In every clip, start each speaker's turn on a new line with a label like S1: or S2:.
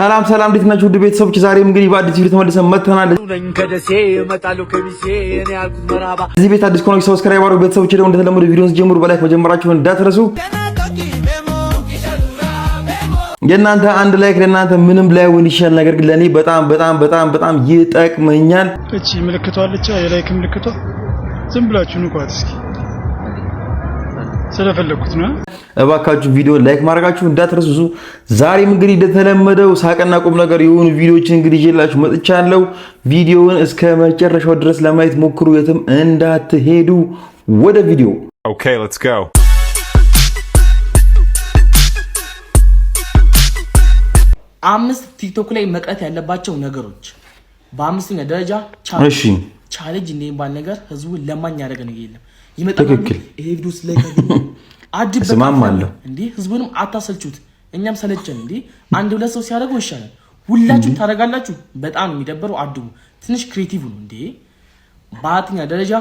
S1: ሰላም እንዴት ናችሁ? ውድ ቤተሰቦች ዛሬም እንግዲህ በአዲስ ቪዲዮ ተመልሰን መጥተናል። እዚህ ቤት አዲስ ከሆናችሁ ሰብስክራይብ አድርጉ። ቤተሰቦች ደግሞ እንደተለመደው ቪዲዮውን ጀምሩ በላይክ መጀመራችሁን እንዳትረሱ። የእናንተ አንድ ላይክ ለእናንተ ምንም ላይሆን ይችላል፣ ነገር ግን ለኔ በጣም ይጠቅመኛል።
S2: እቺ ምልክቷ አለች፣ የላይክ ምልክቷ ዝም ብላችሁ ንኳት እስኪ ስለፈለኩት ነው። እባካችሁ ቪዲዮ ላይክ ማድረጋችሁ እንዳትረሱ። ዛሬም እንግዲህ እንደተለመደው ሳቅና ቁም ነገር የሆኑ ቪዲዮዎችን እንግዲህ ይዤላችሁ መጥቻለሁ። ቪዲዮውን እስከ መጨረሻው ድረስ ለማየት ሞክሩ፣ የትም እንዳትሄዱ። ወደ ቪዲዮ
S3: ኦኬ ሌትስ ጎ።
S4: አምስት ቲክቶክ ላይ መቅረት ያለባቸው ነገሮች። በአምስተኛ ደረጃ ቻሌንጅ እንደሚባል ነገር ህዝቡን ለማኝ ያደረገ ነገር የለም። ይመጣል ይሄ ቪዲዮስ ላይ አዲስ
S1: ስማማለሁ
S4: እንዴ ህዝቡንም አታሰልቹት። እኛም ሰለቸን እንዴ አንድ ሁለት ሰው ሲያደርገው ይሻላል። ሁላችሁም ታደርጋላችሁ። በጣም የሚደበረው አድቡ ትንሽ ክሬቲቭ ነው እንዴ። በአራተኛ ደረጃ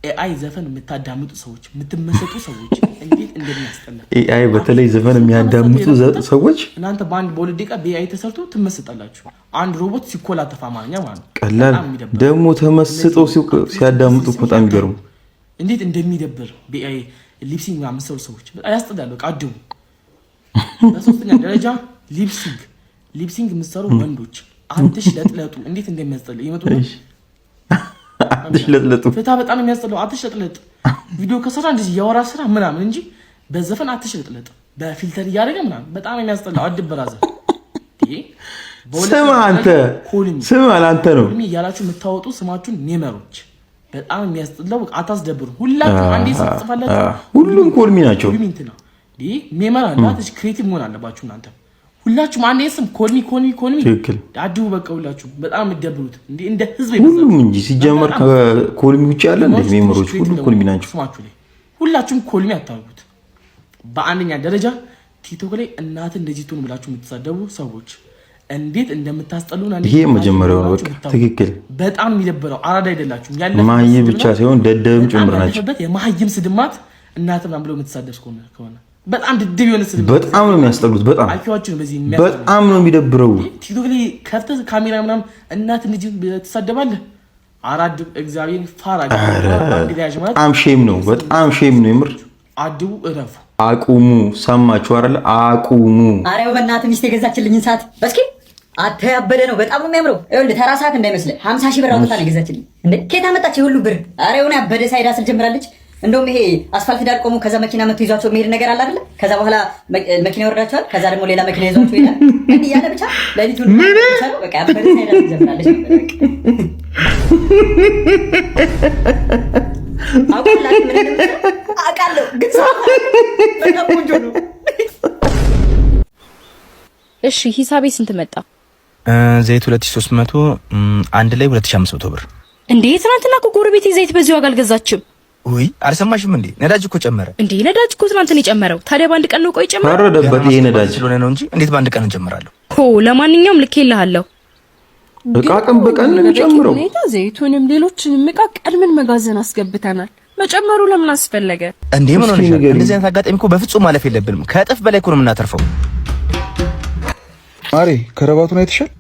S4: ኤአይ ዘፈን የምታዳምጡ ሰዎች፣ የምትመሰጡ ሰዎች እንዴት እንደሚያስጠላ
S1: ኤአይ በተለይ ዘፈን የሚያዳምጡ ሰዎች
S4: እናንተ በአንድ በሁለት ደቂቃ በኤአይ ተሰርቶ ትመሰጣላችሁ። አንድ ሮቦት ሲኮላተፍ አማርኛ ማለት ነው።
S1: ቀላል ደግሞ ተመስጠው ሲያዳምጡ በጣም ይገርሙ
S4: እንዴት እንደሚደብር በኤአይ ሊፕሲንግ የሚሰሩ ሰዎች በጣም ያስጠላሉ። አድቡ። በሶስተኛ ደረጃ ሊፕሲንግ የሚሰሩ ወንዶች አንተሽ ለጥለጡ እንዴት እንደሚያስጠላ ይመጡ
S1: አትሽለጥለጡ
S4: ፈታ በጣም የሚያስጠላው አትሽለጥለጥ። ቪዲዮ ከሰራ እንደዚህ ያወራ ስራ ምናምን እንጂ በዘፈን አትሽለጥለጥ በፊልተር እያደረገ ምናምን በጣም የሚያስጠላው አድብ በራዘ
S1: ስማ አንተ ነው
S4: ያላችሁ የምታወጡ ስማችሁን ኔመሮች በጣም የሚያስጠላው አታስደብሩ። ሁላችሁ አንዴ ጽፋላችሁ
S1: ሁሉም ኮልሚ ናቸው።
S4: ሜመር አላችሁ ክሬቲቭ መሆን አለባችሁ እናንተ ሁላችሁም አንዴ ስም ኮልሚ
S1: ትክክል
S4: አድቡ። በቃ ሁላችሁ በጣም የምትደብሩት እንደ ህዝብ
S1: ሁሉም እንጂ ሲጀመር ከኮልሚ ውጪ ያለ እንደ ሜመሮች ሁሉም ኮልሚ ናቸው።
S4: ስማችሁ ላይ ሁላችሁም ኮልሚ አታርጉት። በአንደኛ ደረጃ ቲክቶክ ላይ እናት እንደዚህ ትሆኑ ብላችሁ የምትሳደቡ ሰዎች እንዴት እንደምታስጠሉና
S1: ይሄ መጀመሪያው ነው። በቃ ትክክል
S4: በጣም የሚደብረው አራዳ አይደላችሁም። ያለ
S1: ማህይም ብቻ ሳይሆን ደደብም ጭምር ናቸው።
S4: የማህይም ስድማት እናት ምናምን ብለው የምትሳደብ ከሆነ በጣም ድድብ የሆነ ስድብ
S1: በጣም ነው የሚያስጠሉት። በጣም ነው የሚደብረው።
S4: ቲክቶክ ላይ ከፍተህ ካሜራ ምናምን እናት እንደዚህ ትሳደባለህ። አራድ እግዚአብሔር ፋራ
S1: በጣም ሼም ነው የምር።
S4: አድቡ፣ እረፉ፣
S1: አቁሙ። ሰማችሁ አይደል? አቁሙ።
S5: አሬው በእናትህ ሚስት የገዛችልኝ ሰዓት እስኪ አተ ያበደ ነው። በጣም ነው የሚያምረው። ይኸውልህ ተራ ሰዓት እንዳይመስልህ 50 ሺህ ብር አውጥታ ነው የገዛችልኝ። እንዴ ከየት አመጣች ሁሉ ብር? አሬው ነው ያበደ ሳይዳ ስል ጀምራለች። እንደውም ይሄ አስፋልት ዳር ቆሙ፣ ከዛ መኪና መጥቶ ይዟቸው የሚሄድ ነገር አለ አይደል? ከዛ በኋላ መኪና ይወርዳቸዋል፣ ከዛ ደግሞ ሌላ መኪና ይዟቸው ይሄዳል። እንዴ ያለ ብቻ ለሊቱን ነው በቃ ያበደ ሳይዳ ስል ጀምራለች። አውቃለሁ ምን እንደምትሰራ አውቃለሁ፣ ግን በጣም ቆንጆ ነው።
S6: እሺ ሂሳቤ ስንት መጣ?
S7: ዘይት 2300 አንድ ላይ 2500 ብር።
S6: እንዴ ትናንትና እኮ ጎረቤቴ ዘይት በዚህ ዋጋ አልገዛችም።
S7: ወይ አልሰማሽም እንዴ? ነዳጅ እኮ ጨመረ።
S6: እንዴ ነዳጅ እኮ ትናንትና የጨመረው ታዲያ በአንድ ቀን ነው ቆይ ጨመረ?
S1: ታረደበት ይሄ ነዳጅ
S7: ስለሆነ ነው እንጂ እንዴት በአንድ ቀን እንጨምራለሁ?
S6: ለማንኛውም ልኬልሃለሁ።
S1: በቃም በቀን ነው የሚጨምረው።
S8: ሁኔታ ዘይቱንም ሌሎችንም ዕቃ ቀድመን መጋዘን አስገብተናል። መጨመሩ ለምን አስፈለገ
S7: እንዴ? ምን ሆነሽ? እንደዚህ አይነት አጋጣሚ እኮ በፍጹም ማለፍ የለብንም። ከእጥፍ በላይ እኮ ነው የምናተርፈው።
S9: ማሬ ከረባቱን አይተሻል?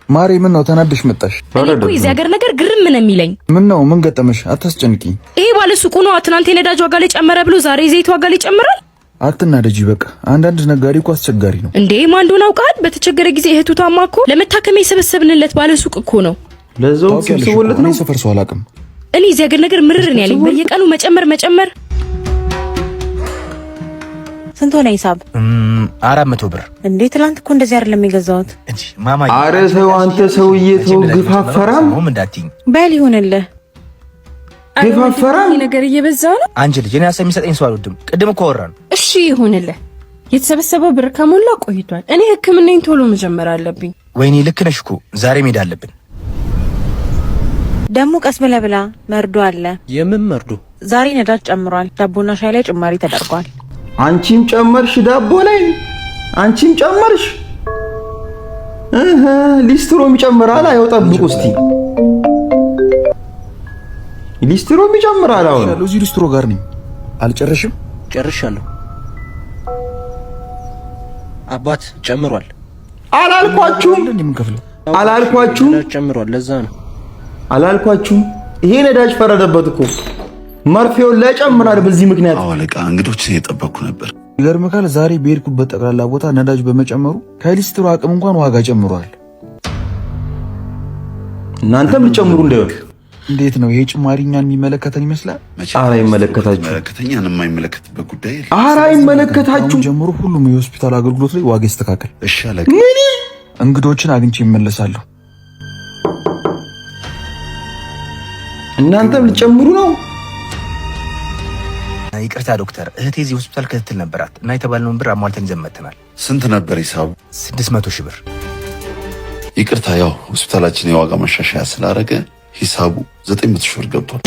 S9: ማሬ ምን ነው ተናደሽ መጣሽ?
S6: እኔ እኮ የዚህ ሀገር ነገር ግርም ምን የሚለኝ
S9: ምን ነው? ምን ገጠመሽ? አታስጨንቂ።
S6: ይሄ ባለ ሱቁ ነው ትናንት የነዳጅ ዋጋ ላይ ጨመረ ብሎ ዛሬ ዘይት ዋጋ ላይ ጨምራል።
S9: አትናደጂ በቃ። አንዳንድ ነጋዴ እኮ አስቸጋሪ ነው
S6: እንዴ። ማን እንደሆነ አውቃል። በተቸገረ ጊዜ እህቱ ታማ እኮ ለመታከሚያ የሰበሰብንለት ባለ ሱቅ እኮ ነው።
S1: ለዛው ሲሰውለት ነው።
S9: ሰፈር ሰው አላውቅም።
S6: እኔ እዚህ ሀገር ነገር ምርር ነው ያለኝ። በየቀኑ መጨመር።
S8: ስንት ሆነ ሂሳብ?
S7: 400 ብር።
S8: እንዴ ትናንት እኮ እንደዚህ አይደለም የገዛሁት
S7: እንጂ ማማ።
S1: አረ ሰው አንተ ሰውዬ ተው፣ ግፋፈራም
S8: በል ይሁንልህ።
S1: ግፋፈራም
S8: ነገር እየበዛው ነው።
S7: አንቺ ልጅ እኔ ሀሳብ የሚሰጠኝ ሰው አልወድም። ቅድም እኮ አወራን።
S8: እሺ ይሁንልህ። የተሰበሰበው ብር ከሞላ ቆይቷል። እኔ ሕክምናዬን ቶሎ መጀመር አለብኝ።
S7: ወይኔ ልክ ነሽ እኮ ዛሬ መሄድ አለብን።
S8: ደግሞ ቀስ ብለህ ብላ፣ መርዶ አለ።
S7: የምን መርዶ?
S8: ዛሬ ነዳጅ ጨምሯል። ዳቦና ሻይ ላይ ጭማሪ ተደርጓል።
S1: አንቺም ጨመርሽ? ዳቦ ላይ አንቺም ጨመርሽ? ሊስትሮም ይጨምራል። አየው ጠብቁ እስቲ ሊስትሮም ይጨምራል። አሁን
S9: እዚህ ሊስትሮ ጋር ነኝ። አልጨረሽም?
S7: ጨርሻለሁ። አባት ጨምሯል።
S2: አላልኳችሁም? አላልኳችሁም?
S7: ጨምሯል። ለዛ ነው
S2: አላልኳችሁም? ይሄ ነዳጅ ፈረደበት እኮ መርፌውን ላይ ጨምራል። በዚህ ምክንያት
S3: አለቃ እንግዶችን እየጠበቅኩ ነበር።
S9: ይገርምካል፣ ዛሬ በሄድኩበት ጠቅላላ ቦታ ነዳጅ በመጨመሩ ከሊስትሩ አቅም እንኳን ዋጋ ጨምሯል።
S2: እናንተም ልጨምሩ እንደው
S9: እንዴት ነው ይሄ ጭማሪ እኛን የሚመለከተን ይመስላል?
S2: ኧረ አይመለከታችሁም።
S3: መለከተኛን የማይመለከትበት ጉዳይ የለም።
S2: ኧረ አይመለከታችሁም።
S9: ጀምሮ ሁሉም የሆስፒታል አገልግሎት ላይ ዋጋ ይስተካከል።
S3: እሺ አለቃ።
S9: እንግዶችን አግኝቼ እመለሳለሁ።
S2: እናንተም ልጨምሩ ነው?
S7: ይቅርታ ዶክተር፣ እህቴ እዚህ ሆስፒታል ክትትል ነበራት እና የተባልነውን ብር አሟልተን ይዘን መጥተናል።
S3: ስንት ነበር ሂሳቡ?
S7: 600 ሺህ ብር።
S3: ይቅርታ፣ ያው ሆስፒታላችን የዋጋ ማሻሻያ ስላደረገ ሂሳቡ 900 ሺህ ብር ገብቷል።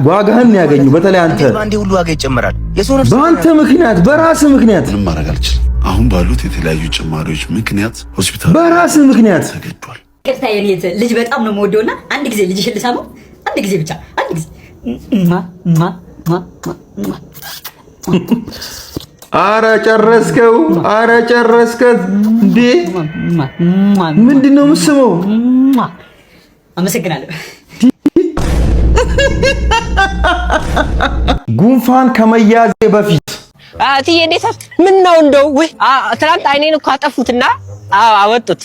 S2: ዋጋህን ያገኙ። በተለይ አንተ
S7: አንዴ ሁሉ ዋጋ ይጨምራል። የሰው ነፍስ
S2: በአንተ ምክንያት፣ በራስህ ምክንያት
S3: ምንም ማድረግ አልችልም። አሁን ባሉት የተለያዩ ጭማሪዎች ምክንያት ሆስፒታል
S2: በራስህ ምክንያት
S3: ተገዷል።
S5: ይቅርታ የኔት ልጅ በጣም ነው የምወደውና አንድ ጊዜ ልጅሽን ልሳመው። አንድ ጊዜ ብቻ፣ አንድ ጊዜ።
S2: አረ ጨረስከው? አረ ጨረስከት እንዴ? ምንድነው የምትስመው?
S5: አመሰግናለሁ።
S2: ጉንፋን ከመያዜ በፊት
S10: እትዬ እንዴት ምን ነው እንደው ትናንት አይኔን እኮ አጠፉትና አወጡት።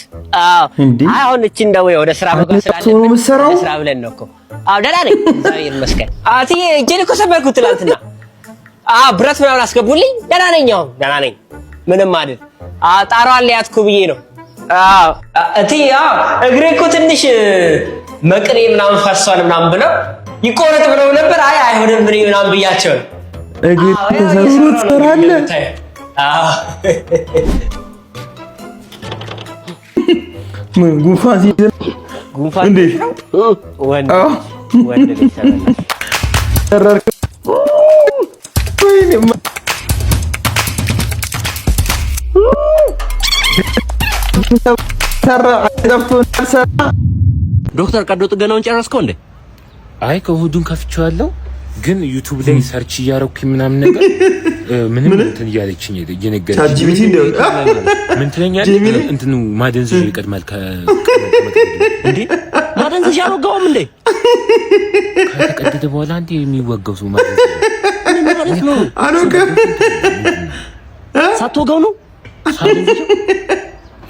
S10: አሁን እቺ እንደው ወደ ስራ መግባት ስላለብን ስራ ብለን ነው እኮ። ደህና ነኝ እግዚአብሔር ይመስገን። እትዬ እጄን እኮ ሰበርኩት ትናንትና። ብረት ምናምን አስገቡልኝ። ደህና ነኝ፣ አሁን ደህና ነኝ፣ ምንም አይደል። ጣሯን ሊያትኩ ብዬ ነው። እትዬ እግሬ እኮ ትንሽ መቅኔ ምናምን ፈሷል ምናምን ብለው ይቆረጥ ብለው ነበር። አይሆንም ምን ምናምን ብያቸው ነው።
S2: እግሬ ተሰብሮ ትሰራለህ? ምን ጉንፋን ሲይዝ
S10: ጉንፋን
S2: እንዴት
S10: ነው? ወንድ ይሰራል።
S7: ዶክተር ቀዶ ጥገናውን ጨረስከው እንዴ?
S11: አይ ከእሑዱን ከፍቼዋለሁ፣ ግን ዩቲዩብ ላይ ሰርች እያደረኩኝ ምናምን ነገር ምንም እንትን እያለችኝ እየነገረችኝ ምን ትለኛለች? እንትኑ ማደንዘዣ ይቀድማል
S7: እንዴ? ማደንዘዣ አልወጋውም እንዴ?
S11: ከተቀደደ በኋላ አንዴ የሚወጋው ሰው ማደንዘዣ
S7: ምን ማለት ነው? ሳትወጋው ነው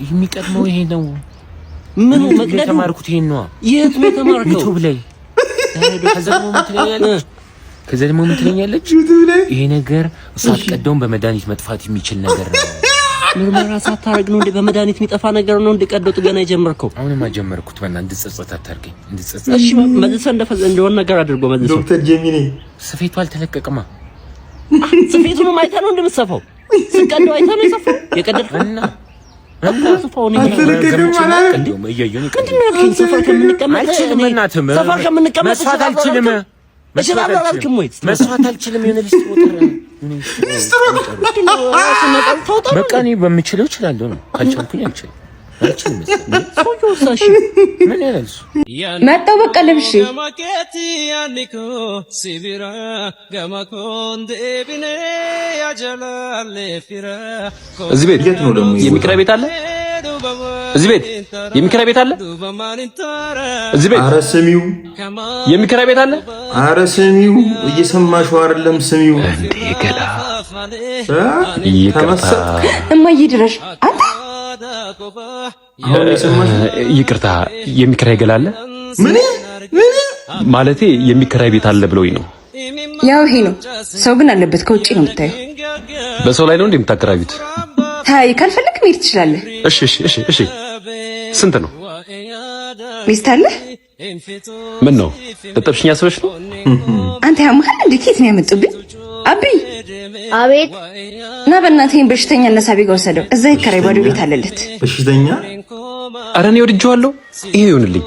S11: የሚቀድመው? ይሄ ነው
S7: ምን መቅደዱ?
S11: ተማርኩት ይሄን ነው።
S7: የት ነው የተማርከው?
S11: ዩቲዩብ ላይ። ከዛ ደግሞ ምን ትለኛለች? ይሄ ነገር ሳትቀደውን በመድኃኒት መጥፋት የሚችል ነገር ነው።
S7: ምርመራ ሳታረግ ነው እንዴ በመድኃኒት የሚጠፋ ነገር ነው እንዴ ቀዶ ጥገና የጀመርከው?
S11: አሁንማ ጀመርኩት። በእናትህ እንድጸጸት አታርገኝ፣ እንድጸጸት።
S7: እሺ መልሰህ እንደሆነ ነገር አድርጎ መልሰህ።
S2: ዶክተር ጄሚኒ
S11: ስፌቱ አልተለቀቀማ።
S7: ስፌቱን አይተህ ነው እንደምትሰፋው? ስቀደው አይተህ ነው የሰፋው? የቀደድከው እና ሰፋው ነው
S2: አልተለቀቀም ማለት
S11: እንደውም እያየሁኝ
S7: ሰፈር ከምንቀመጥ ሰፈር ከምንቀመጥ
S11: መስፋት አልችልም። መስፋት አልችልም። የሆነ በቃ እኔ በምችለው እችላለሁ ነው። ካልቻልኩኝ አልችልም። ምን ያላል
S8: መጣው በቃ ለብሼ
S7: እዚህ ቤት
S2: የት ነው ደግሞ
S7: የሚከራይ ቤት አለ? እዚህ ቤት የሚከራይ ቤት አለ? እዚህ ቤት
S2: ኧረ ስሚው፣
S7: የሚከራይ ቤት አለ?
S2: ኧረ ስሚው፣ እየሰማሽው አይደለም? ስሚው
S7: እንዴ ገላ
S8: እማዬ ድረሽ አንተ
S7: ይቅርታ፣ የሚከራይ ገላ አለ?
S2: ምን
S7: ማለቴ የሚከራይ ቤት አለ ብሎኝ ነው።
S8: ያው ይሄ ነው። ሰው ግን አለበት። ከውጪ ነው የምታየው።
S7: በሰው ላይ ነው እንደምታከራዩት?
S8: ታይ ካልፈለክ መሄድ ትችላለህ።
S7: እሺ እሺ እሺ እሺ። ስንት ነው?
S8: ሚስት አለህ?
S7: ምን ነው ተጠብሽኛ አስበሽ ነው?
S8: አንተ ያመሃል እንዴ? ከየት ነው ያመጡብኝ? አቢ
S6: አቤት።
S8: እና በእናትህ በሽተኛ እና ሳቢ ጋር ወሰደው። እዛ ይከራይ ባዶ ቤት አለለት።
S2: በሽተኛ?
S7: ኧረ እኔ ወድጄዋለሁ። ይሄ ይሁንልኝ።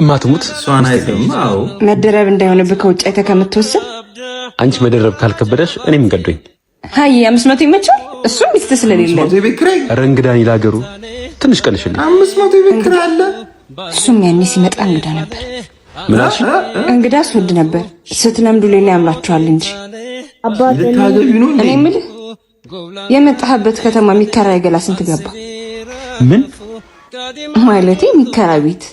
S7: እማትሙት
S2: እሷን አይተም። አዎ
S8: መደረብ እንዳይሆንብህ ከውጭ አይተህ ከምትወስድ
S7: አንቺ መደረብ ካልከበደሽ እኔም ገዶኝ።
S8: ሃይ 500 ይመቻል። እሱ ሚስት ስለሌለ
S2: 500 የቤት ኪራይ።
S7: ኧረ እንግዳን ይላገሩ ትንሽ ቀንሽልኝ።
S2: 500 የቤት ኪራይ አለ።
S8: እሱም ያኔ ሲመጣ እንግዳ ነበር።
S7: ምናሽ
S8: እንግዳ አስወድ ነበር። ስትለምዱ ሌላ ያምራችኋል እንጂ
S2: ልታገቢ ነው እንዴ?
S8: እኔ የምልህ የመጣህበት ከተማ የሚከራይ ገላ ስንት ገባ?
S2: ምን
S8: ማለቴ የሚከራይ ቤት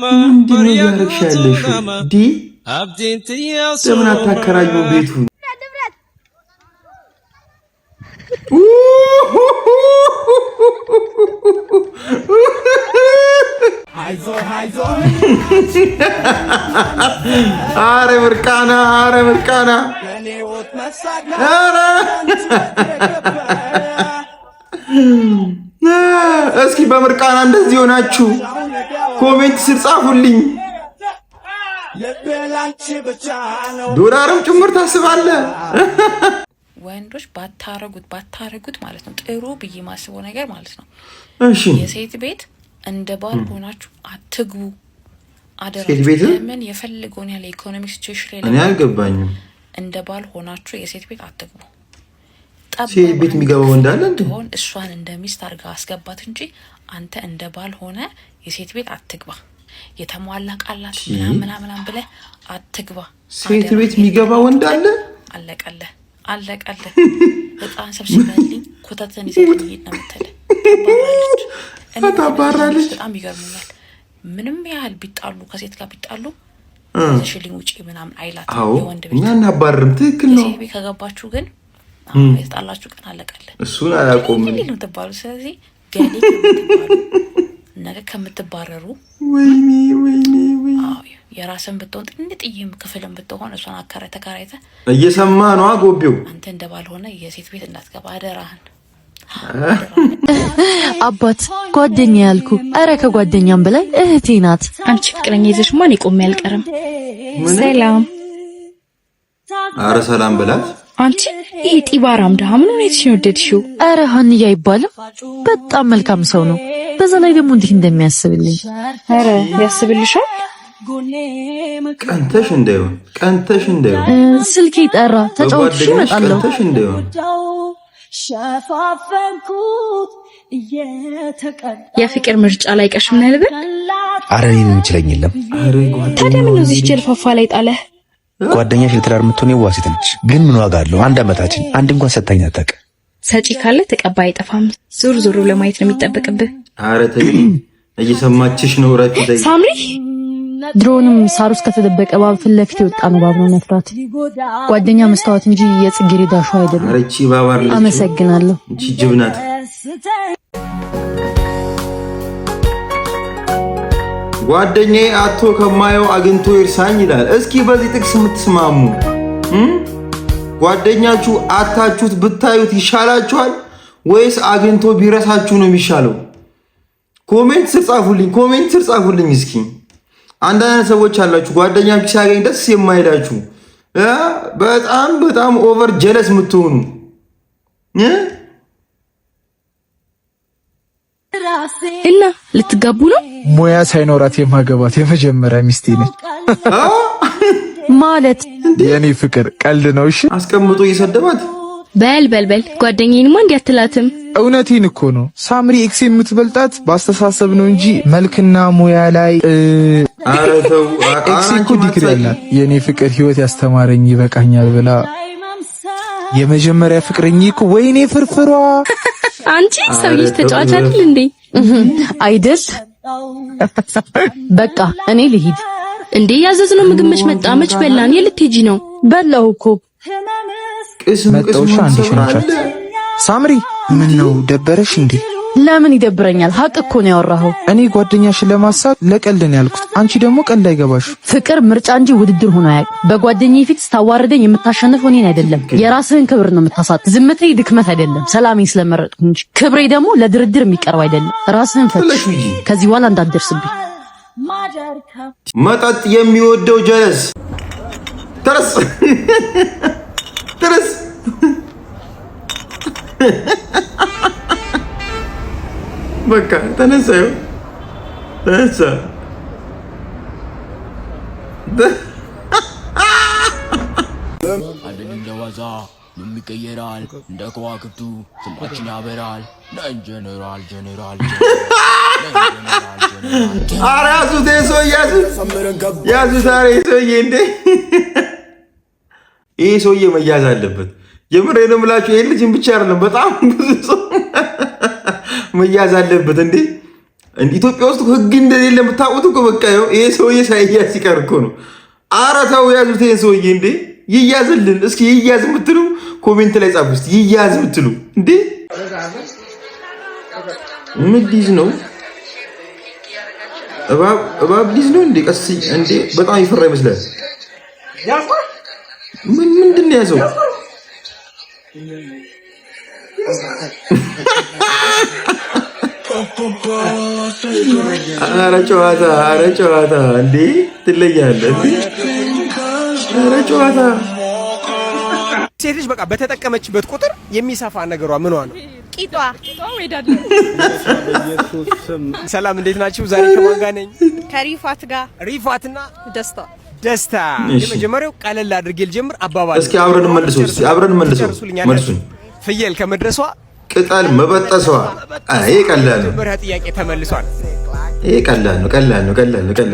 S2: ምንድነው ያረግሻለሽ? ዲ ለምን አታከራዩ ቤቱን? አረ ምርቃና አረ እስኪ በምርቃና እንደዚህ ሆናችሁ ኮሜንት ስር ጻፉልኝ። ዶላርም ጭምር ታስባለህ።
S12: ወንዶች ባታረጉት ማለት ነው ጥሩ ብዬ ማስበው ነገር ማለት ነው።
S2: እሺ
S12: የሴት ቤት እንደ ባል ሆናችሁ አትግቡ።
S2: አደራችሁ
S12: ምን የፈልገውን ያለ ኢኮኖሚክ ሲቹዌሽን
S2: እኔ አልገባኝም።
S12: እንደ ባል ሆናችሁ የሴት ቤት አትግቡ።
S2: ሴት ቤት የሚገባው እንዳለ
S12: እንደሆነ እሷን እንደ ሚስት አድርጋ አስገባት እንጂ አንተ እንደ ባል ሆነ የሴት ቤት አትግባ። የተሟላ ቃላት ምናምን ብለህ አትግባ።
S2: ሴት ቤት የሚገባው እንዳለ
S12: አለቀለ በጣም ሰብስበልኝ ኮተተን ይዘልኝ ነው የምትለው።
S2: ታባራለች።
S12: በጣም ይገርሙኛል። ምንም ያህል ቢጣሉ ከሴት ጋር ቢጣሉ ሽልኝ ውጪ ምናምን አይላት የወንድ ቤት
S2: እኛ እናባርም። ትክክል ነው።
S12: ሴት ቤት ከገባችሁ ግን የጣላችሁ ቀን አለቀለ።
S2: እሱን አያቆምም
S12: ነው ተባሉ። ስለዚህ ገሌ ከምትባሉ ነገ ከምትባረሩ
S2: ወይኔ
S12: የራስን ብትሆን ጥንጥዬም ክፍልም ብትሆን እሷን አከራይ ተከራይተ
S2: እየሰማ ነው ጎቤው።
S12: አንተ እንደባልሆነ የሴት ቤት እንዳትገባ አደራህን።
S13: አባት ጓደኛ ያልኩ፣ አረ ከጓደኛም በላይ እህቴ ናት።
S6: አንቺ ፍቅረኛ ይዘሽ ማን ይቆም ያልቀረም። ሰላም
S2: አረ ሰላም በላት።
S6: አንቺ ይሄ ጢባራም ደሃ ምን ነው የወደድሽው?
S13: አረ ሀንያ አይባልም፣ በጣም መልካም ሰው ነው። በዛ ላይ ደግሞ እንዴት እንደሚያስብልኝ።
S6: አረ ያስብልሻል።
S2: ቀንተሽ እንዳይሆን
S13: ስልኬ ጠራ፣ ተጫውተሽ እመጣለሁ።
S2: ቀንተሽ እንዳይሆን
S6: የፍቅር ምርጫ ላይ ቀሽም ነበር።
S9: አረ እኔን የሚችለኝ የለም።
S6: ታዲያ ምን ነው እዚህ ጀልፋፋ ላይ ጣለህ?
S9: ጓደኛሽ ለትዳር የምትሆን የዋሲት ነች፣ ግን ምን ዋጋ አለው? አንድ አመታችን አንድ እንኳን ሰጣኝ አታውቅም።
S6: ሰጪ ካለ ተቀባይ አይጠፋም። ዞር ለማየት ነው የሚጠበቅብህ።
S2: አረ ተይ፣ እየሰማችሽ ነው። ራቂ
S6: ሳምሪ
S13: ድሮንም ሳር ውስጥ ከተደበቀ እባብ ፊት ለፊት የወጣ ነው እባብ ነው መፍራት። ጓደኛ መስታወት እንጂ የጽጌረዳ ሾህ አይደለም።
S2: አረ እቺ እባብ አይደለች።
S13: አመሰግናለሁ።
S2: እቺ ጅብ ናት። ጓደኛዬ አቶ ከማየው አግኝቶ ይርሳኝ ይላል። እስኪ በዚህ ጥቅስ የምትስማሙ ጓደኛችሁ አታችሁት ብታዩት ይሻላችኋል ወይስ አግኝቶ ቢረሳችሁ ነው የሚሻለው? ኮሜንት ስር ጻፉልኝ እስኪ። አንዳንድ ሰዎች አላችሁ ጓደኛችሁ ሲያገኝ ደስ የማይላችሁ በጣም ኦቨር ጀለስ የምትሆኑ
S6: እና ልትጋቡ ነው?
S9: ሙያ ሳይኖራት የማገባት የመጀመሪያ ሚስቴ ነች።
S13: ማለት
S9: የኔ ፍቅር ቀልድ ነው። እሺ
S2: አስቀምጦ እየሰደባት
S6: በል ጓደኛዬንማ እንዲያትላትም።
S9: እውነቴን እኮ ነው። ሳምሪ ኤክስ የምትበልጣት በአስተሳሰብ ነው እንጂ መልክና ሙያ ላይ ኤክስ እኮ ዲግሪ ያላት የኔ ፍቅር ህይወት ያስተማረኝ ይበቃኛል ብላ የመጀመሪያ ፍቅረኛ እኮ ወይኔ ፍርፍሯ።
S6: አንቺ ሰውዬ ተጫዋች አይደል እንዴ?
S13: አይደል? በቃ እኔ ልሂድ
S6: እንዴ። ያዘዝነው ምግብ መች መጣ? መች በላን? የልትሄጂ ነው?
S13: በላው እኮ
S9: መጣውሻ አንዴ ሸንቻት። ሳምሪ ምን ነው ደበረሽ እንዴ?
S13: ለምን ይደብረኛል? ሀቅ እኮ ነው ያወራኸው።
S9: እኔ ጓደኛሽን ለማሳት ለቀልድ ነው ያልኩት። አንቺ ደግሞ ቀልድ አይገባሽ።
S13: ፍቅር ምርጫ እንጂ ውድድር ሆኖ አያውቅም። በጓደኛዬ ፊት ስታዋርደኝ የምታሸንፈው እኔን አይደለም፣ የራስህን ክብር ነው የምታሳጥ። ዝምታዬ ድክመት አይደለም፣ ሰላሜን ስለመረጥኩ እንጂ። ክብሬ ደግሞ ለድርድር የሚቀርብ አይደለም። ራስህን ፈትሽ፣ ከዚህ በኋላ እንዳትደርስብኝ።
S2: መጠጥ የሚወደው ጀለስ ተረስ በቃ ተነሳ።
S14: አይደል እንደዋዛ ምን ይቀየራል? እንደ ከዋክብቱ ስማችን ያበራል። ነን ጀነራል
S2: ኧረ ያዙት ያዙት። ኧረ ሰውዬ እንዴ! ይሄ ሰውዬ መያዝ አለበት።
S1: የምሬን ነው የምላችሁ። ይሄ ልጅም ብቻ አይደለም በጣም ብዙ ሰው መያዝ አለበት እንዴ። ኢትዮጵያ ውስጥ ህግ እንደሌለ የምታውቁት እኮ በቃ ይሄ ሰውዬ ሳይያዝ ሲቀር እኮ ነው። ኧረ ተው ያዙት ይሄን ሰውዬ እንዴ። ይያዝልን እስኪ ይያዝ የምትሉ ኮሜንት ላይ ጻፉ እስኪ ይያዝ የምትሉ እንዴ። ምን ዲዝ ነው እባብ ዲዝ ነው እንዴ? ቀስ እንዴ በጣም ይፈራ ይመስላል። ምንድን ነው ያዘው? ኧረ ጨዋታ እንዴ ትለያለህ። ኧረ ጨዋታ
S15: ሴት ልጅ በቃ በተጠቀመችበት ቁጥር የሚሰፋ ነገሯ ምኗ ነው?
S8: ቂጧ ወይ ዳለ።
S15: ሰላም እንዴት ናችሁ? ዛሬ ከማን ጋር ነኝ?
S8: ከሪፋት ጋር።
S15: ሪፋትና
S8: ደስታ።
S15: የመጀመሪያው ቀለል አድርጌ ልጀምር። አባባል
S1: እስኪ አብረን መልሰው መልሱን።
S15: ፍየል ከመድረሷ
S1: ቅጠል መበጠሷ። ይሄ ቀላል ነው።
S15: መጀመሪያ ጥያቄ ተመልሷል።
S1: ይሄ ቀላል ነው።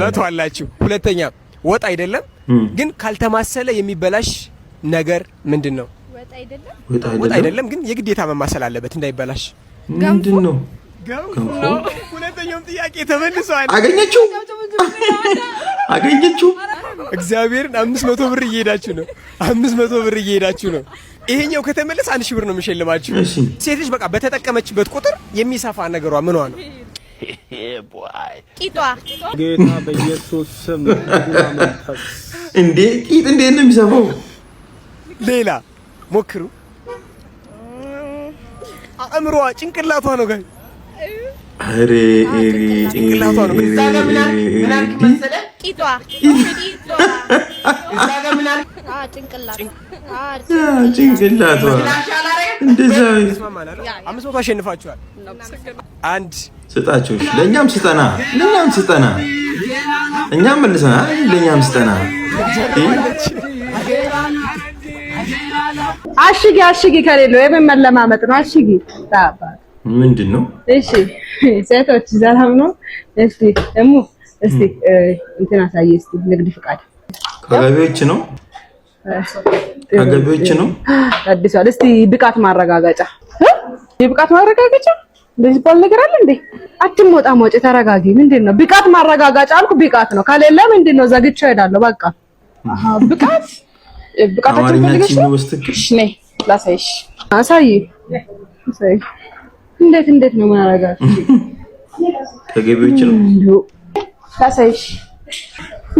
S15: መቷላችሁ። ሁለተኛ ወጥ አይደለም ግን ካልተማሰለ የሚበላሽ ነገር ምንድን ነው? ወጥ አይደለም ግን የግዴታ መማሰል አለበት እንዳይበላሽ።
S1: ምንድን ነው?
S15: ገንፎ። ሁለተኛውም ጥያቄ ተመልሷል።
S1: አገኘችው።
S15: እግዚአብሔርን 500 ብር እየሄዳችሁ ነው። 500 ብር እየሄዳችሁ ነው። ይሄኛው ከተመለሰ 1000 ብር ነው የምሸልማችሁ። ሴት ልጅ በቃ በተጠቀመችበት ቁጥር የሚሰፋ ነገሯ ምኗ ነው?
S8: ቂጧ።
S16: ጌታ በኢየሱስ ስም
S1: እንዴ ቂጥ እንዴት ነው የሚሰፋው?
S15: ሌላ ሞክሩ። አእምሮዋ ጭንቅላቷ ነው ጋር
S1: አሬ
S15: ጭንቅላቷ ነው።
S8: ቂጧ
S1: ጭንቅላቷ እንደዛ
S15: 500 አሸንፋችኋል። አንድ
S1: ስጣችሁ። ለኛም ስጠና እኛም መልሰና ለኛም ስጠና።
S17: አሽጊ ከሌለው የምን መለማመጥ ነው? አሽጊ
S1: ምንድን ነው?
S17: እሺ ሴቶች ሰላም ነው? እስቲ እንትን አሳይ እስቲ ንግድ ፍቃድ
S1: ከገቢዎች ነው
S17: አዲሷል። እስቲ ብቃት ማረጋገጫ የብቃት ማረጋገጫ እንደዚህ ባል ነገር አለ እንዴ? አትሞጣ ሞጭ ተረጋጊ። ምንድን ነው ብቃት ማረጋገጫ አልኩ። ብቃት ነው ከሌለ ምንድን ነው? ዘግቼው እሄዳለሁ በቃ። ብቃታችን ፈልገሽ ነው? እሺ ነይ ላሳይሽ። አሳይ እንዴት ነው ማረጋገጫ?
S1: ከገቢዎች ነው
S17: ላሳይሽ።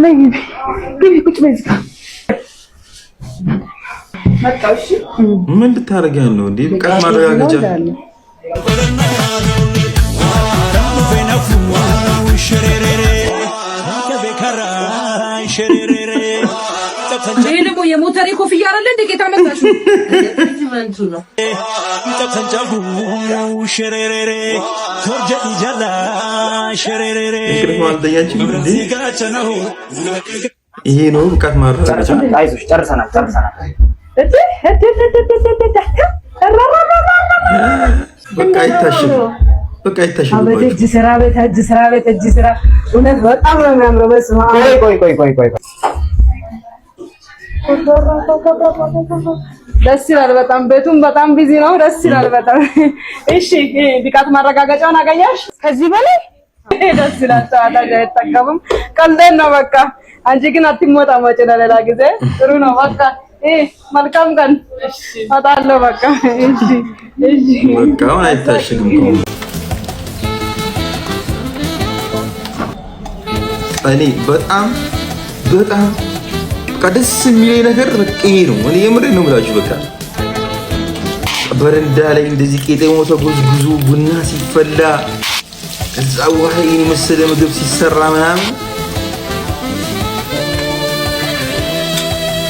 S17: ነይ ግቢ ቁጭ በይ። መጣሽ
S1: ምን ልታረጊ ያለው እንዴ? ብቃት ማረጋገጫ
S18: ይሄ ደግሞ የሞተሬ ኮፍያ አይደለ እንደ ጌታ መጣሽ መንቱ ነው።
S1: ይሄ ነው ብቃት ማረጋገጫ።
S19: አይዞሽ ጨርሰናል።
S1: በቃ አይታሽም።
S17: እጅ ስራ እውነት በጣም ነው የሚያምረው። በስመ አብ።
S19: ቆይ
S17: ደስ ይላል በጣም። ቤቱም በጣም ቢዚ ነው። ደስ ይላል በጣም። እሺ ብቃት ማረጋገጫውን አገኛሽ? ከዚህ በላይ ደስ ይላል። ጨዋታ አይጠቀምም። ቀልዴን ነው በቃ። አንቺ ግን አትሞጣሞጪ። ለሌላ ጊዜ ጥሩ ነው በቃ። መልካም ቀን። እወጣለሁ በቃ። እሺ
S1: በቃ አይታሽግም። እኔ በጣም በቃ ደስ የሚለኝ ነገር በቃ ይሄ ነው። እኔ የምሬን ነው የምላችሁ። በቃ በረንዳ ላይ እንደዚህ ቄጤሞ ተጎዝጉዞ ቡና ሲፈላ ከዛ ውሃ የመሰለ ምግብ ሲሰራ ምናምን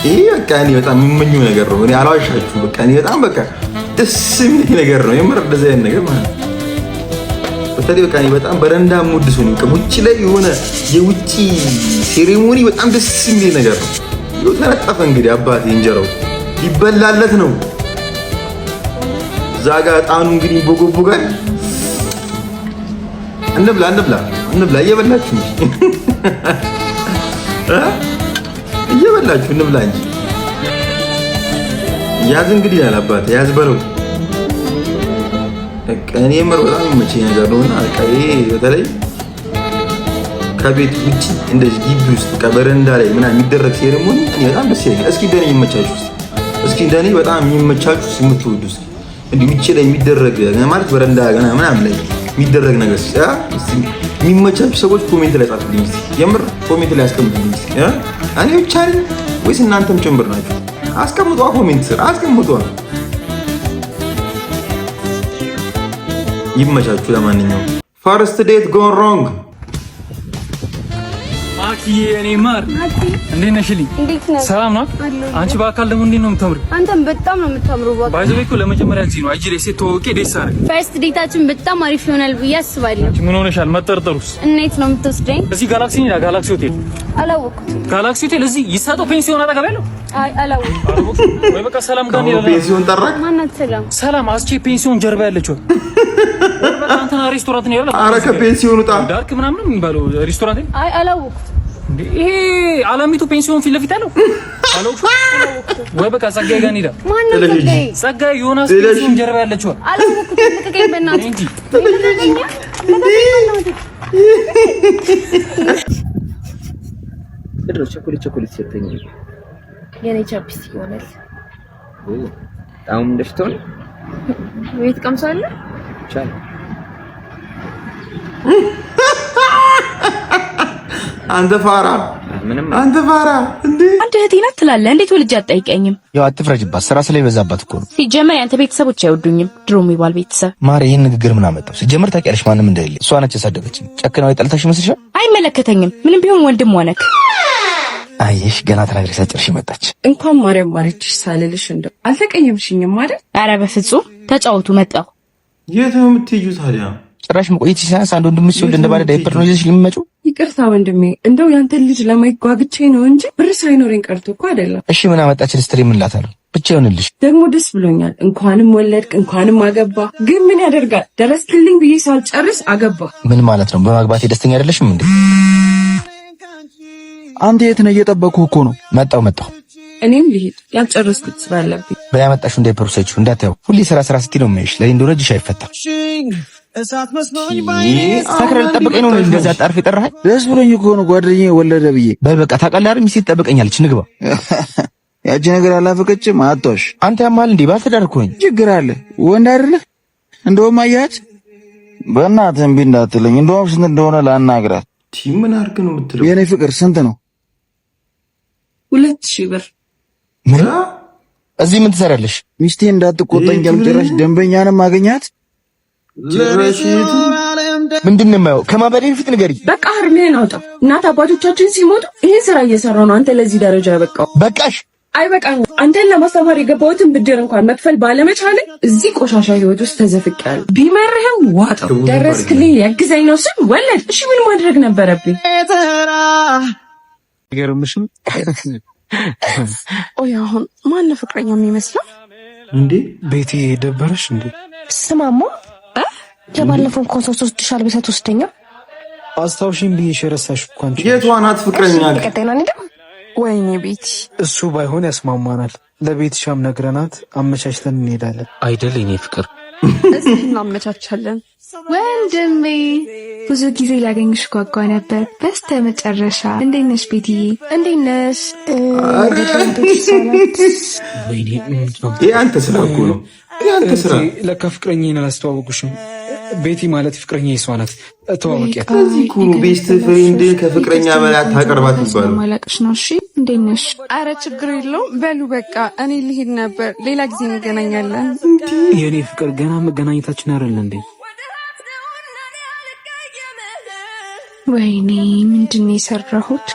S1: ይሄ በቃ እኔ በጣም የምመኘው ነገር ነው። እኔ አላዋሻችሁ። በቃ እኔ በጣም በቃ ደስ የሚለኝ ነገር ነው የምር እንደዚህ አይነት ነገር ማለት ነው። በተለይ በቃ እኔ በጣም በረንዳ ሙድ ሰው ነኝ። ውጪ ላይ የሆነ የውጪ ሴሬሞኒ በጣም ደስ የሚለኝ ነገር ነው። ይኸው ተነጠፈ እንግዲህ አባቴ እንጀራው ይበላለት ነው። እዛ ጋ ዕጣኑ እንግዲህ ይቦጎቦጋል። እንብላ እየበላችሁ እንጂ እየበላችሁ እንብላ እንጂ ያዝ እንግዲህ ያላባት ያዝ በለው። እኔ ምር በጣም የሚመቸኝ ነገር ነውና ይሄ በተለይ ከቤት ውጭ እንደዚህ ግቢ ውስጥ በረንዳ ላይ ምናምን የሚደረግ ሴሬሞኒ በጣም ደስ ይላል። እስኪ እንደኔ ይመቻችሁ፣ እስኪ እንደኔ በጣም የሚመቻችሁ የምትወዱ እስኪ እንዲህ ውጭ ላይ የሚደረግ ማለት በረንዳ ምናምን ላይ የሚደረግ ነገር እስኪ የሚመቻችሁ ሰዎች ኮሜንት ላይ ጻፉልኝ። እስኪ የምር ኮሜንት ላይ አስቀምጡልኝ። እስኪ እኔ ብቻ ነኝ ወይስ እናንተም ጭምር ናችሁ? አስቀምጧ፣ ኮሜንት ስር አስቀምጧ። ይመቻችሁ። ለማንኛውም ፈርስት ዴት ጎን ሮንግ
S19: አኪዬ እኔ ማር እንዴት ነሽልኝ? ሰላም ነው? አንቺ በአካል ደግሞ እንዴት ነው የምታምሪው?
S20: አንተም በጣም ነው የምታምረው።
S19: ባይዘው እኮ ለመጀመሪያ ጊዜ ነው አጂ ላይ ሴትወቄ ደስ አረ
S20: ፈርስት ዴታችን በጣም አሪፍ ይሆናል ብዬ አስባለሁ።
S19: አንቺ ምን ሆነሻል? መጠርጠሩስ?
S20: እንዴት ነው የምትወስደኝ?
S19: እዚህ ጋላክሲ ነው፣ ጋላክሲ ሆቴል።
S20: አላወቅኩትም።
S19: ጋላክሲ ሆቴል እዚህ ይሳጠው ፔንሲዮን አጠገብ ያለው?
S20: አይ አላወቅኩትም።
S19: ወይ በቃ ሰላም ጋር ነው።
S1: ፔንሲዮን ጠራክ?
S20: ማናት ሰላም?
S19: ሰላም አስቼ ፔንሲዮን ጀርባ ያለችው በቃ አንተና ሬስቶራንት ነው ያለው።
S1: አረ ከፔንሲዮኑ ጣ
S19: ዳርክ ምናምን የሚባለው ሬስቶራንት።
S20: አይ አላወቅኩትም።
S19: ይሄ አለሚቱ ፔንሲዮን ፊት ለፊት ያለው ወይ በቃ ጸጋዬ ጋር እንሂዳ።
S20: ማነው ጸጋዬ?
S19: ጸጋዬ ዮናስ ፔንሲዮን ጀርባ ያለችው።
S20: አላወቅኩትም። ልቀቀኝ በእናትህ እንጂ
S21: ድሮ ቸኮሌት ሰጠኝ።
S20: የኔ ቻፕስቲክ ይሆናል።
S21: አሁን እንደሽቶን
S20: ቤት ቀምሳለ
S21: ቻል
S1: አንተ ፋራ አንተ ፋራ እንዴ!
S6: አንተ እህቴ ናት ትላለህ። እንዴት ወልጅ አትጠይቀኝም?
S9: ያው አትፍረጅባት፣ ስራ ስለበዛባት እኮ ነው።
S6: ሲጀመር ያንተ ቤተሰቦች አይወዱኝም። ድሮ የሚባል ቤተሰብ
S9: ማር ይሄን ንግግር ምን አመጣው? ሲጀመር ታውቂያለሽ ማንንም እንደሌለ። እሷ ነች የሳደገችኝ። ጨክናው የጠልታሽ ይመስልሻል?
S6: አይመለከተኝም። ምንም ቢሆን ወንድም ሆነክ።
S9: አየሽ ገና ተናግረሽ ሳጨርሽ መጣች።
S8: እንኳን ማርያም ማረችሽ ሳልልሽ እንደው አልተቀየምሽኝም አይደል?
S6: ኧረ በፍጹም ተጫወቱ። መጣሁ።
S1: የት ነው የምትሄጂው ታዲያ?
S9: ጭራሽ መቆየት ሲያንስ አንድ ወንድምሽ ሲወልድ እንደባለ ዳይፐር ነው ይዘሽ የሚመጪው።
S8: ይቅርታ ወንድሜ፣ እንደው ያንተን ልጅ ለማይጓግቼ ነው እንጂ ብር ሳይኖረኝ ቀርቶ እኮ አይደለም።
S9: እሺ ምን አመጣች ልስትሪ ምን ላታለሁ? ብቻ ይሁንልሽ።
S8: ደግሞ ደስ ብሎኛል። እንኳንም ወለድክ እንኳንም አገባ። ግን ምን ያደርጋል ደረስክልኝ ብዬ ሳልጨርስ አገባ።
S9: ምን ማለት ነው? በማግባቴ ደስተኛ አይደለሽም እንዴ? አንተ የት ነህ? እየጠበኩህ እኮ ነው። መጣሁ።
S8: እኔም ልሂድ፣ ያልጨረስኩት ስራ አለብኝ።
S9: በያመጣሽው እንዳይፐሩ ሰጪው እንዳታየው። ሁሌ ስራ ስትይ ነው የማይሽ። ለኔ እንደሆነ እጅሽ አይፈታም። ሰክረህ ልጠብቀኝ ነው እንደዛ ጣርፍ የጠራኸኝ?
S22: ደስ ብሎኝ እኮ ነው ጓደኛዬ ወለደ ብዬ።
S9: በል በቃ ታውቃለህ አይደል? ሚስቴ ትጠብቀኛለች። ንግባ።
S22: ያቺ ነገር አላፈቀችም። አጥቶሽ
S9: አንተ ያማል እንዴ? ባልተዳር እኮ ነኝ።
S22: ችግር አለ ወንድ አይደለ? እንደውም አያት በእናትህ እምቢ እንዳትለኝ። እንደውም ስንት እንደሆነ ላናግራት።
S1: ምን አድርግ ነው የምትለው?
S22: የኔ ፍቅር ስንት ነው?
S8: 2000 ብር።
S9: ምን? እዚህ ምን ትሰራለሽ?
S22: ሚስቴ እንዳትቆጣኝ ጀምጭራሽ ደንበኛንም አገኛት።
S9: ምንድን ነው የማየው? ከማበዴ በፊት ንገሪ።
S8: በቃ እርሜን አውጣ። እናት አባቶቻችን ሲሞቱ ይሄን ስራ እየሰራው ነው አንተ ለዚህ ደረጃ ያበቃው።
S9: በቃሽ።
S8: አይበቃኝ። አንተን ለማስተማር የገባሁትን ብድር እንኳን መክፈል ባለመቻሌ እዚህ ቆሻሻ ህይወት ውስጥ ተዘፍቄያለሁ። ቢመርህም ዋጠው። ደረስክልኝ ያግዘኝ ነው ስም ወለድ። እሺ ምን ማድረግ ነበረብኝ?
S9: ይገርምሽም
S8: ኦይ አሁን ማን ፍቅረኛ የሚመስለው
S1: እንዴ?
S9: ቤቴ ደበረሽ እንዴ?
S20: ስማማ የባለፈው እንኳን ሰው ወስድሻል በሰት ወስደኛ
S9: አስታውሽኝ ብዬሽ ረሳሽ እኮ አንቺ።
S1: የቷ ናት ፍቅረኛ?
S8: ወይኔ ቤቲ፣
S9: እሱ ባይሆን ያስማማናል። ለቤትሻም ነግረናት አመቻችተን እንሄዳለን
S11: አይደል? የኔ ፍቅር
S8: እስኪ እናመቻቻለን።
S20: ወንድሜ ብዙ ጊዜ ላገኝሽ ጓጓ ነበር። በስተመጨረሻ እንዴት ነሽ ቤትዬ? እንዴት ነሽ?
S1: አንተ ስራ እኮ ነው ያንተ ስራ።
S9: ለካ ፍቅረኛዬን አላስተዋወቁሽም። ቤቲ ማለት ፍቅረኛ እሷ ናት። ተዋወቂያት።
S1: እዚህ እኮ ነው ቤስት ፍሬንድ ከፍቅረኛ በላይ ታቀርባት ይባላል።
S20: ማለቅሽ ነው። እሺ እንዴት ነሽ?
S8: አረ ችግር የለውም። በሉ በቃ እኔ ልሄድ ነበር። ሌላ ጊዜ እንገናኛለን።
S9: የኔ ፍቅር ገና መገናኘታችን አይደል እንዴ?
S20: ወይኔ ምንድን ነው የሰራሁት?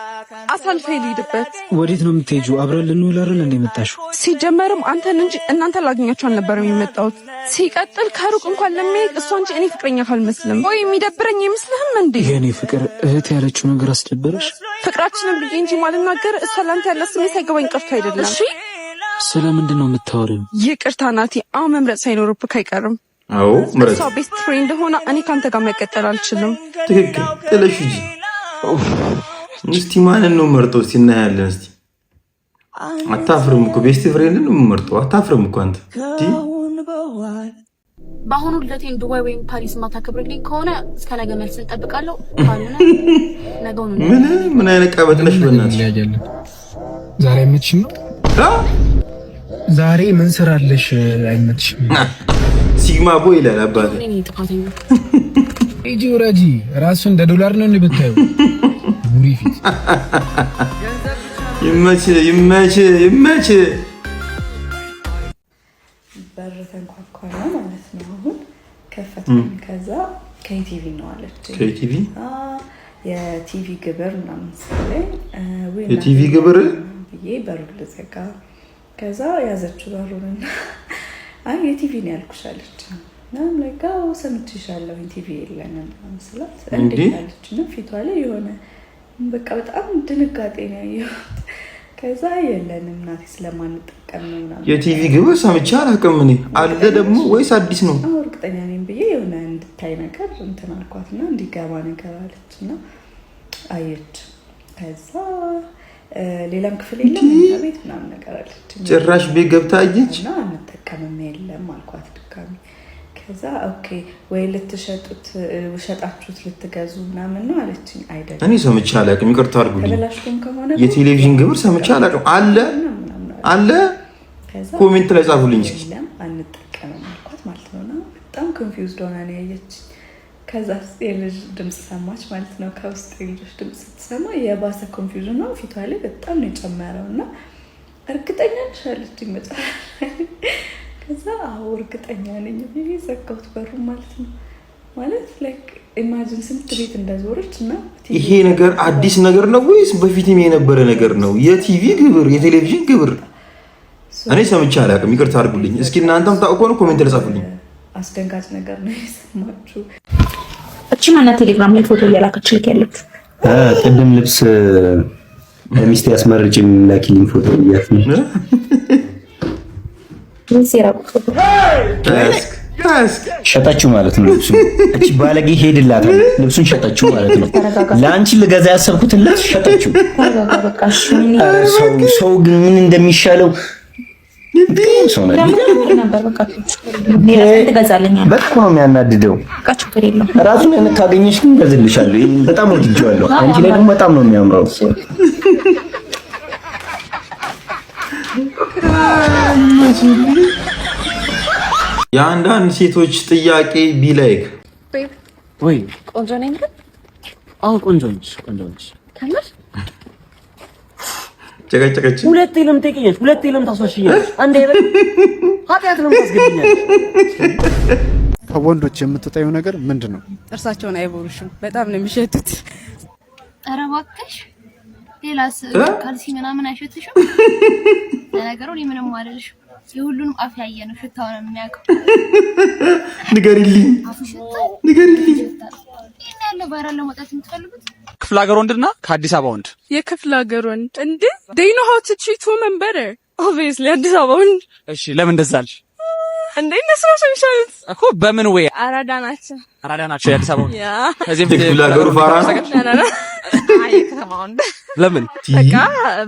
S8: አሳልፈ ልሂድበት።
S9: ወዴት ነው የምትሄጂው? አብረን ልንውል አይደል እንደ መጣሽው?
S8: ሲጀመርም አንተን እንጂ እናንተ ላገኛቸው አልነበረም የመጣሁት። ሲቀጥል ከሩቅ እንኳን ለሚሄድ እሷ እንጂ እኔ ፍቅረኛ ካልመስልም ወይ የሚደብረኝ አይመስልህም እንዴ?
S9: የኔ ፍቅር እህት ያለችው ነገር አስደበረሽ?
S8: ፍቅራችንን ብዬ እንጂ ማልናገር እሷ ላንተ ያለ ስሜት ሳይገባኝ ቀርቶ አይደለም። እሺ
S9: ስለምንድን ነው የምታወሪው?
S8: ይቅርታ ናቲ፣ አሁን መምረጥ ሳይኖርብህ አይቀርም።
S1: አዎ ምረጥ።
S8: እሷ ቤስት ፍሬንድ ሆና እኔ ካንተ ጋር መቀጠል አልችልም።
S1: አታፍርም እኮ ቤስት ፍሬንድ ነው የምመርጠው። አታፍርም እኮ አንተ።
S6: በአሁኑ ልደቴን ዱባይ ወይም ፓሪስ ማታከብርልኝ ከሆነ እስከ ነገ መልስ እንጠብቃለሁ። ካልሆነ ነገው ነው።
S1: ምን አይነት ቀበጥ ነሽ በእናትሽ?
S15: ዛሬ አይመችሽም ነው? ዛሬ ምን ስራለሽ? አይመችሽም?
S1: ሲግማ ቦይ ይላል አባቴ።
S6: እኔ ጥፋተኛ
S15: እጂ ወራጂ ራሱ እንደ ዶላር ነው እንደምታዩ ቡሪ ፊት ይመች
S3: በር ተንኳኳ ማለት ነው። አሁን ከፈትን። ከዛ ከቲቪ ነው አለች።
S1: ከቲቪ
S3: የቲቪ ግብር ምናምን ስለኝ
S1: የቲቪ ግብር
S3: ብዬ በሩን ልዘጋ። ከዛ ያዘችው በሩንና አይ የቲቪ ነው ያልኩሽ አለች። ናም ለጋው ሰምቼሻለሁ ቲቪ የለንም መስላት እንዴት አለች ነው ፊቷ ላይ የሆነ በቃ በጣም ድንጋጤ ነው ያየሁት። ከዛ የለንም እናቴ ስለማንጠቀም ነው ምናምን
S1: የቲቪ ግብር ሰምቼ አላውቅም እኔ አለ ደግሞ ወይስ አዲስ ነው?
S3: እርግጠኛ ነኝ ብዬ የሆነ እንድታይ ነገር እንትን አልኳትና እንዲገባ ነገር አለችና አየች። ከዛ ሌላም ክፍል የለም ቤት ምናምን ነገር አለች።
S1: ጭራሽ ቤት ገብታ አየች
S3: እና አንጠቀምም የለም አልኳት ድጋሚ። ከዛ ኦኬ ወይ ልትሸጡት ሸጣችሁት ልትገዙ ምናምን ነው አለችኝ። አይደለም
S1: እኔ ሰምቼ አላውቅም ይቅርታ አድርጉልኝ።
S3: ተበላሽቶም ከሆነ
S1: የቴሌቪዥን ግብር ሰምቼ አላውቅም። አለ ኮሜንት ላይ ጻፉልኝ እስኪ።
S3: አንጠቀምም አልኳት ማለት ነውና በጣም ኮንፊውዝድ ሆና ነው ያየች። ከዛ የልጅ ድምጽ ሰማች ማለት ነው። ከውስጥ የልጅ ድምጽ ስትሰማ የባሰ ኮንፊውዥን ነው ፊቷ ላይ በጣም ነው የጨመረውና እርግጠኛ ነሽ አለችኝ መጨረሻ። ከዛ አዎ እርግጠኛ ነኝ ብዬ ዘጋሁት በሩ ማለት ነው። ማለት ላይክ ኢማጂን ስንት ቤት እንደዞረች እና
S1: ይሄ ነገር አዲስ ነገር ነው ወይስ በፊትም የነበረ ነገር ነው? የቲቪ ግብር የቴሌቪዥን ግብር እኔ ሰምቼ አላውቅም ይቅርታ አድርጉልኝ። እስኪ እናንተም ታውቁ ነው ኮሜንት ላይ ጻፉልኝ።
S3: አስደንጋጭ ነገር ነው የሰማችሁ።
S6: እቺ ማናት ቴሌግራም ላይ ፎቶ እያላከችልክ ያለች?
S4: ቅድም ልብስ ሚስት ያስመርጭኝ ላኪልኝ ፎቶ እያት ነው ሸጣችሁ ማለት ነው ልብሱ። እቺ ባለጌ ሄድላታል ልብሱን ሸጣችሁ ማለት ነው። ለአንቺ ልገዛ ያሰብኩትን ልብስ ሸጣችሁ። ሰው ግን ምን እንደሚሻለው ሰው ነው በጣም ነው የሚያናድደው። ራሱን ካገኘሽ ግን ገዝልሻለሁ። በጣም ወድጄዋለሁ። አንቺ ላይ ደግሞ በጣም ነው የሚያምረው።
S1: የአንዳንድ ሴቶች ጥያቄ ቢላይክ
S7: ወይ
S6: ቆንጆ ነኝ ግን
S7: አሁን ቆንጆ ነሽ
S6: ከመስ
S1: ጨቀጨቀች።
S7: ሁለቴ ለምን ትጠይቂኛለሽ? ሁለቴ ለምን ታስዋሽኛለሽ? አንዴ ይበል ኃጢአት ለምን ታስገድኛለሽ?
S16: ከወንዶች የምትጠይው ነገር ምንድነው?
S23: ጥርሳቸውን አይቦርሹም። በጣም ነው የሚሸቱት።
S24: ኧረ እባክሽ ሌላስ ካልሲ ምናምን አይሸትሽም? ለነገሩ እኔ ምንም አይደለሽ። የሁሉንም አፍ ያየ ነው ሽታው ነው የሚያውቀው።
S1: ንገሪልኝ።
S24: ይሄን ያለው ቫይራል ለማውጣት የምትፈልጉት
S25: ክፍለ ሀገር ወንድና ከአዲስ አበባ ወንድ
S8: የክፍለ ሀገር ወንድ እንዴ they know how to treat women better obviously አዲስ አበባ ወንድ።
S25: እሺ ለምን እንደዛ አልሽ?
S8: እንዴ እነሱ ናቸው የሚሻሉት
S25: እኮ በምን ወይ
S8: አራዳ ናቸው
S25: የአዲስ አበባ ወንድ።
S1: ከዚህ ክፍለ ሀገሩ ፋራ ነው።
S8: አይ ከተማ ወንድ
S1: ለምን
S8: በቃ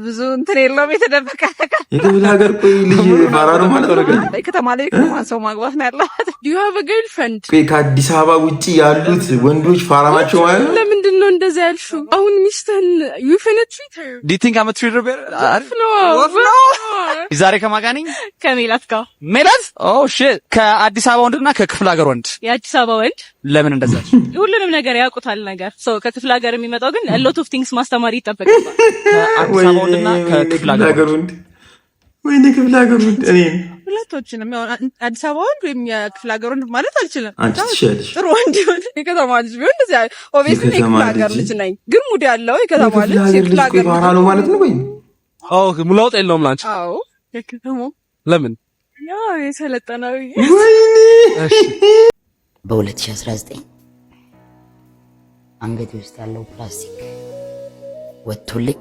S8: ብዙ እንትን የለውም የተደበቀ ነገር።
S1: የክፍለ ሀገር ቆይ ልጅ ፋራ ነው ማለት ነው።
S8: ከተማ ላይ ከተማ ሰው ማግባት ነው ያላት። do you have a girlfriend?
S1: ቆይ ከአዲስ አበባ ውጪ ያሉት ወንዶች ፋራ ናቸው ማለት ነው።
S8: ለምንድን ነው እንደዛ ያልሽው? አሁን ሚስትህን you finna treat her?
S25: do you think I'm a treater better?
S8: no
S25: ዛሬ ከማን ጋር ነኝ?
S8: ከሜላት ጋር።
S25: ሜላት oh shit ከአዲስ አበባ ወንድና ከክፍለ ሀገር ወንድ።
S8: የአዲስ አበባ ወንድ
S25: ለምን እንደዛ አልሽ?
S8: ሁሉንም ነገር ያውቁታል ነገር ሰው ከክፍለ ሀገር የሚመጣው ግን a lot of things ማስተማር ይጠበቃል።
S25: ከአዲስ አበባ ወንድና ከክፍለ ሀገር ወንድ
S1: ወይኔ ክፍለ ሀገር ወንድ እኔ
S8: ሁለቶችንም ያው አዲስ አበባ ወንድ ወይም የክፍለ ሀገር ወንድ ማለት አልችልም።
S1: አንቺ ትሻለሽ።
S8: ጥሩ ወንድ ይሁን የከተማ ልጅ ቢሆን እንደዚያ ኦብቪየስሊ የክፍለ ሀገር ልጅ ነኝ ግን ሙድ ያለው የከተማ ልጅ የክፍለ ሀገር
S1: ፋራ ነው ማለት ነው ወይ?
S25: አዎ ሙላውጥ የለውም ላንቺ።
S8: አዎ የከተማው
S25: ለምን
S8: ያው የሰለጠነው
S1: ወይኔ
S25: እሺ
S26: በ2019 አንገቴ ውስጥ ያለው ፕላስቲክ ወጥቶልኝ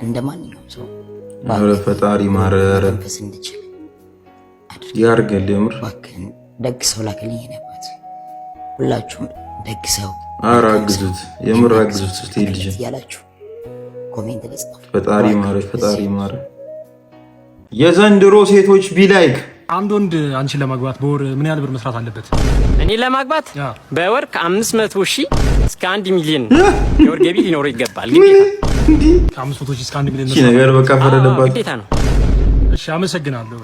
S26: እንደማንኛውም ሰው
S1: ማረ ፈጣሪ ማረረ
S26: መንፈስ እንድችል
S1: ያርገል። የምር
S26: ባክን ደግ ሰው ላክልኝ ነበር። ሁላችሁም ደግ ሰው
S1: አራግዙት፣ የምር አግዙት። እስቲ ልጅ
S26: ያላችሁ ኮሜንት ላይ ጻፉ።
S1: ፈጣሪ ማረሽ፣ ፈጣሪ ማረ። የዘንድሮ ሴቶች ቢላይክ
S19: አንድ ወንድ አንቺን ለማግባት በወር ምን ያህል ብር መስራት አለበት?
S2: እኔ ለማግባት በወር ከ500,000 እስከ 1 ሚሊዮን የወር ገቢ ሊኖረው ይገባል። ግዴታ
S19: ከ500,000 እስከ 1 ሚሊዮን
S1: መስራት ነገር በቃ ፈረደባት።
S2: ግዴታ ነው።
S19: እሺ አመሰግናለሁ።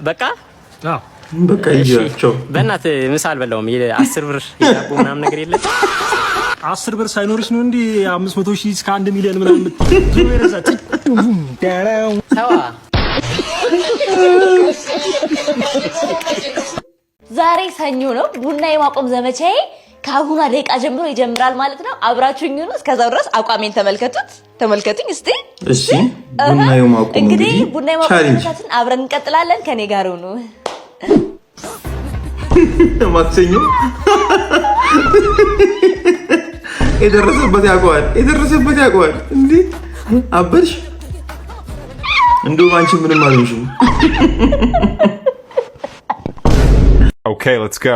S2: በቃ
S1: በቃ ይያቸው።
S2: በእናትህ ምሳ አልበላሁም። 10 ብር ያቦ ምናምን ነገር የለም።
S19: 10 ብር ሳይኖርሽ ነው እንዴ 500,000 እስከ 1 ሚሊዮን ምናምን
S2: ተዋ።
S5: ዛሬ ሰኞ ነው። ቡና የማቆም ዘመቻዬ ከአሁኗ ደቂቃ ጀምሮ ይጀምራል ማለት ነው። አብራችሁኝ ነው። እስከዛው ድረስ አቋሜን ተመልከቱኝ እስቲ።
S1: እሺ ቡና የማቆም
S5: እንግዲህ ቡና የማቆም ዘመቻችን አብረን እንቀጥላለን። ከኔ ጋር ሁኑ።
S1: ማክሰኞ የደረሰበት ያውቀዋል። እንዴ አበርሽ እንደውም አንቺ ምንም አልሆንሽም።
S10: Okay, let's go.